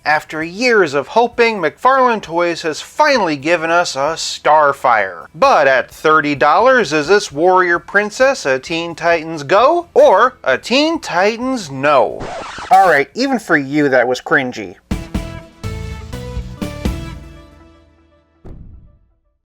After years of hoping, McFarlane Toys has finally given us a Starfire. But at $30, is this warrior princess a Teen Titans Go or a Teen Titans No? Alright, even for you that was cringy.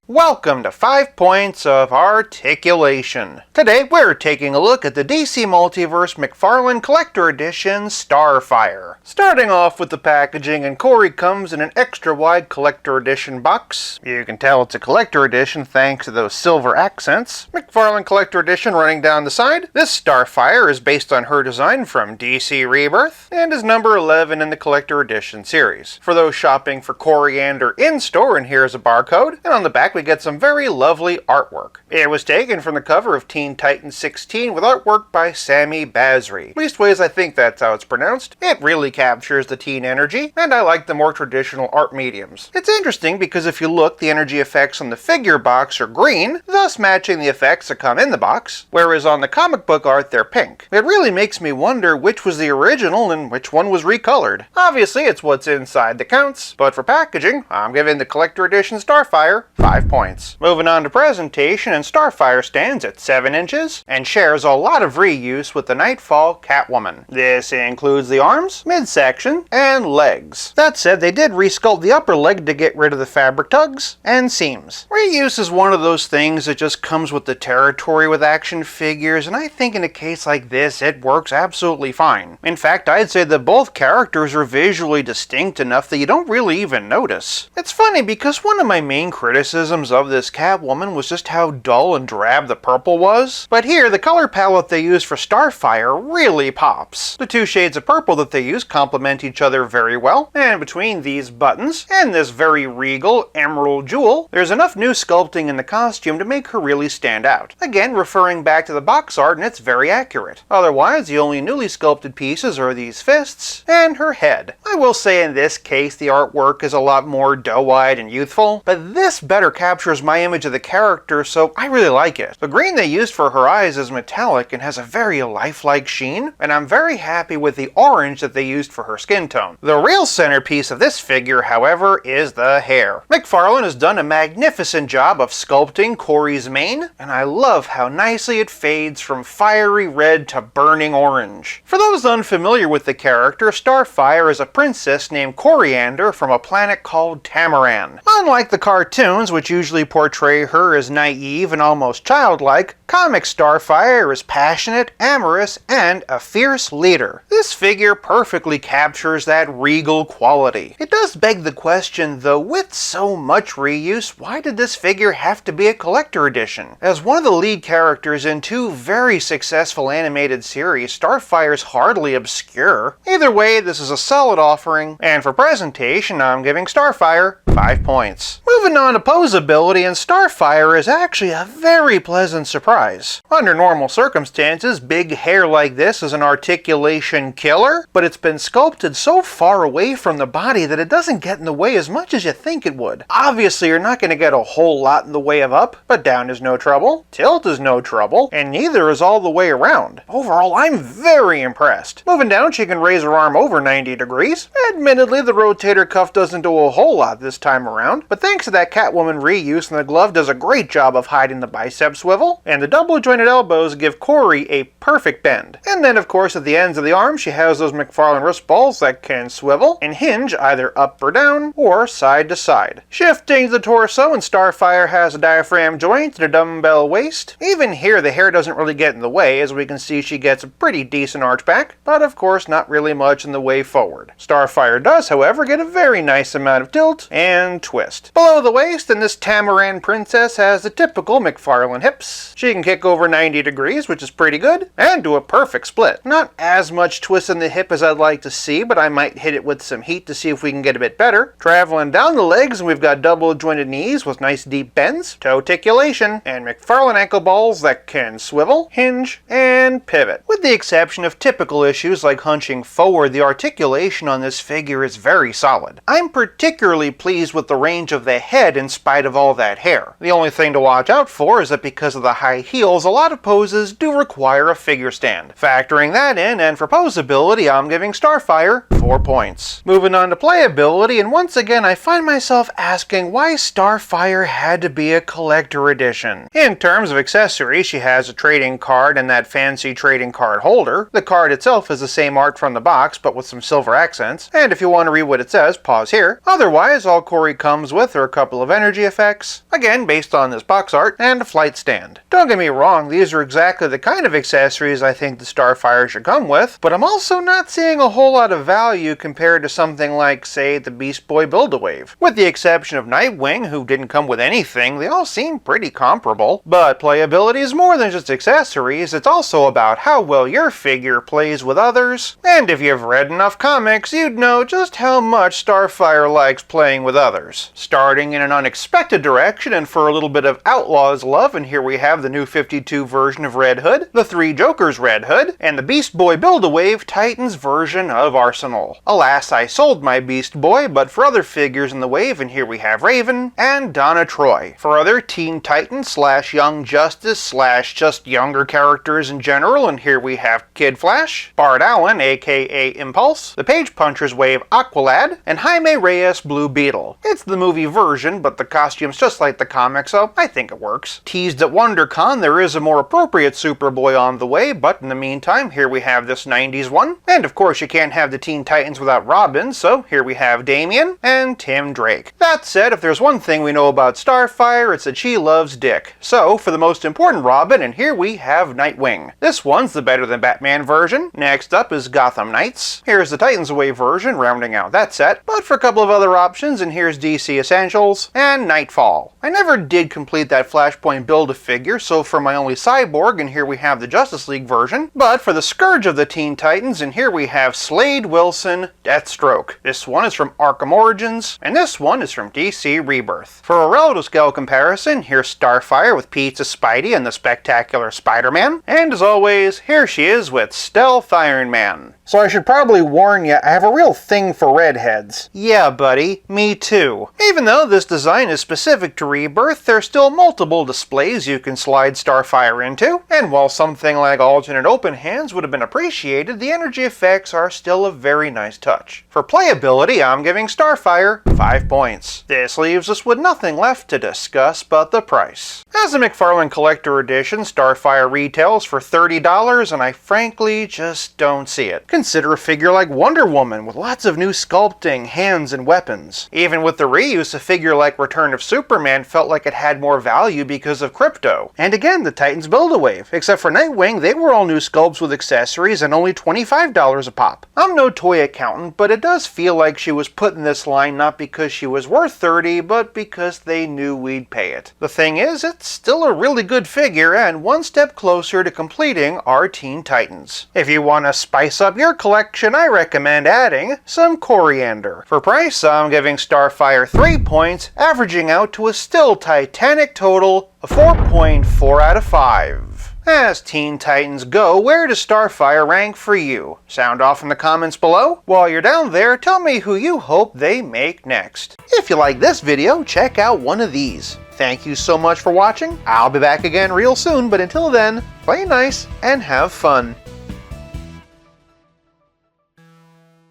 Welcome to 5 Points of Articulation. Today we're taking a look at the DC Multiverse McFarlane Collector Edition Starfire. Starting off with the packaging, and Corey comes in an extra wide Collector Edition box. You can tell it's a Collector Edition thanks to those silver accents. McFarlane Collector Edition running down the side. This Starfire is based on her design from DC Rebirth and is number 11 in the Collector Edition series. For those shopping for Coriander in-store, and here's a barcode, and on the back we get some very lovely artwork. It was taken from the cover of Teen Titans 16 with artwork by Sammy Basri. Leastways I think that's how it's pronounced. It really captures the teen energy, and I like the more traditional art mediums. It's interesting because if you look, the energy effects on the figure box are green, thus matching the effects that come in the box, whereas on the comic book art they're pink. It really makes me wonder which was the original and which one was recolored. Obviously it's what's inside that counts, but for packaging, I'm giving the Collector Edition Starfire 5 points. Moving on to presentation, and Starfire stands at 7 inches and shares a lot of reuse with the Nightfall Catwoman. This includes the arms, midsection, and legs. That said, they did resculpt the upper leg to get rid of the fabric tugs and seams. Reuse is one of those things that just comes with the territory with action figures, and I think in a case like this it works absolutely fine. In fact, I'd say that both characters are visually distinct enough that you don't really even notice. It's funny because one of my main criticisms of this Catwoman was just how dull and drab the purple was, but here the color palette they use for Starfire really pops. The two shades of purple that they use complement each other very well, and between these buttons and this very regal emerald jewel, there's enough new sculpting in the costume to make her really stand out. Again, referring back to the box art, and it's very accurate. Otherwise, the only newly sculpted pieces are these fists and her head. I will say in this case the artwork is a lot more doe-eyed and youthful, but this better captures my image of the character, so I really like it. The green they used for her eyes is metallic and has a very lifelike sheen, and I'm very happy with the orange that they used for her skin tone. The real centerpiece of this figure, however, is the hair. McFarlane has done a magnificent job of sculpting Corey's mane, and I love how nicely it fades from fiery red to burning orange. For those unfamiliar with the character, Starfire is a princess named Coriander from a planet called Tamaran. Unlike the cartoons, which usually portray her as naive and almost childlike, comic Starfire is passionate, amorous, and a fierce leader. This figure perfectly captures that regal quality. It does beg the question, though, with so much reuse, why did this figure have to be a collector edition? As one of the lead characters in two very successful animated series, Starfire's hardly obscure. Either way, this is a solid offering, and for presentation, I'm giving Starfire 5 points. Moving on to posability, and Starfire is actually a very pleasant surprise. Under normal circumstances, big hair like this is an articulation killer, but it's been sculpted so far away from the body that it doesn't get in the way as much as you think it would. Obviously, you're not going to get a whole lot in the way of up, but down is no trouble, tilt is no trouble, and neither is all the way around. Overall, I'm very impressed. Moving down, she can raise her arm over 90 degrees. Admittedly, the rotator cuff doesn't do a whole lot this time around, but thanks to that Catwoman reuse, and the glove does a great job of hiding the bicep swivel, and the double jointed elbows give Corey a perfect bend. And then of course at the ends of the arm she has those McFarlane wrist balls that can swivel and hinge either up or down or side to side. Shifting to the torso, and Starfire has a diaphragm joint and a dumbbell waist. Even here the hair doesn't really get in the way, as we can see she gets a pretty decent arch back, but of course not really much in the way forward. Starfire does, however, get a very nice amount of tilt and twist. Below the waist, and this Tamaran princess has the typical McFarlane hips. She can kick over 90 degrees, which is pretty good, and do a perfect split. Not as much twist in the hip as I'd like to see, but I might hit it with some heat to see if we can get a bit better. Traveling down the legs, and we've got double jointed knees with nice deep bends, toe articulation, and McFarlane ankle balls that can swivel, hinge, and pivot. With the exception of typical issues like hunching forward, the articulation on this figure is very solid. I'm particularly pleased with the range of the head in spite of all that hair. The only thing to watch out for is that because of the high heels, a lot of poses do require a figure stand. Factoring that in, and for posability, I'm giving Starfire 4 points. Moving on to playability, and once again I find myself asking why Starfire had to be a collector edition. In terms of accessories, she has a trading card and that fancy trading card holder. The card itself is the same art from the box, but with some silver accents. And if you want to read what it says, pause here. Otherwise, all Corey comes with are a couple of energy effects, again based on this box art, and a flight stand. Don't get me wrong, these are exactly the kind of accessories I think the Starfire should come with, but I'm also not seeing a whole lot of value compared to something like, say, the Beast Boy Build-A-Wave. With the exception of Nightwing, who didn't come with anything, they all seem pretty comparable. But playability is more than just accessories, it's also about how well your figure plays with others. And if you've read enough comics, you'd know just how much Starfire likes playing with others. Starting in an unexpected direction, and for a little bit of Outlaws love, and here we have the new 52 version of Red Hood, the Three Jokers Red Hood, and the Beast Boy Build-A-Wave Titans version of Arsenal. Alas, I sold my Beast Boy, but for other figures in the wave, and here we have Raven and Donna Troy. For other Teen Titans slash Young Justice slash just younger characters in general, and here we have Kid Flash, Bart Allen aka Impulse, the Page Punchers Wave Aqualad, and Jaime Reyes Blue Beetle. It's the movie version, but the costume's just like the comic, so I think it works. Teased at WonderCon, there is a more appropriate Superboy on the way, but in the meantime, here we have this 90s one. And of course, you can't have the Teen Titans without Robin, so here we have Damian and Tim Drake. That said, if there's one thing we know about Starfire, it's that she loves dick. So, for the most important Robin, and here we have Nightwing. This one's the Better Than Batman version. Next up is Gotham Knights. Here's the Titans Away version, rounding out that set. But for a couple of other options, and here's DC Essentials and Nightfall. I never did complete that Flashpoint Build-A-Figure, so for my only Cyborg, and here we have the Justice League version. But for the Scourge of the Teen Titans, and here we have Slade Wilson Deathstroke. This one is from Arkham Origins, and this one is from DC Rebirth. For a relative scale comparison, here's Starfire with Pizza Spidey and the Spectacular Spider-Man. And as always, here she is with Stealth Iron Man. So I should probably warn you, I have a real thing for redheads. Yeah, buddy, me too. Even though this design is specific to Rebirth, there's still multiple displays you can slide Starfire into, and while something like alternate open hands would have been appreciated, the energy effects are still a very nice touch. For playability, I'm giving Starfire 5 points. This leaves us with nothing left to discuss but the price. As a McFarlane Collector Edition, Starfire retails for $30, and I frankly just don't see it. Consider a figure like Wonder Woman with lots of new sculpting, hands, and weapons. Even with the reuse, a figure like Return of Superman felt like it had more value because of Crypto. And again, the Titans Build-A-Wave. Except for Nightwing, they were all new sculpts with accessories and only $25 a pop. I'm no toy accountant, but it does feel like she was put in this line not because she was worth $30, but because they knew we'd pay it. The thing is, it's still a really good figure and one step closer to completing our Teen Titans. If you want to spice up your collection, I recommend adding some coriander. For price, I'm giving Starfire 3 points, averaging out to a still titanic total of 4.4 out of 5. As Teen Titans go, where does Starfire rank for you? Sound off in the comments below? While you're down there, tell me who you hope they make next. If you like this video, check out one of these. Thank you so much for watching. I'll be back again real soon, but until then, play nice and have fun.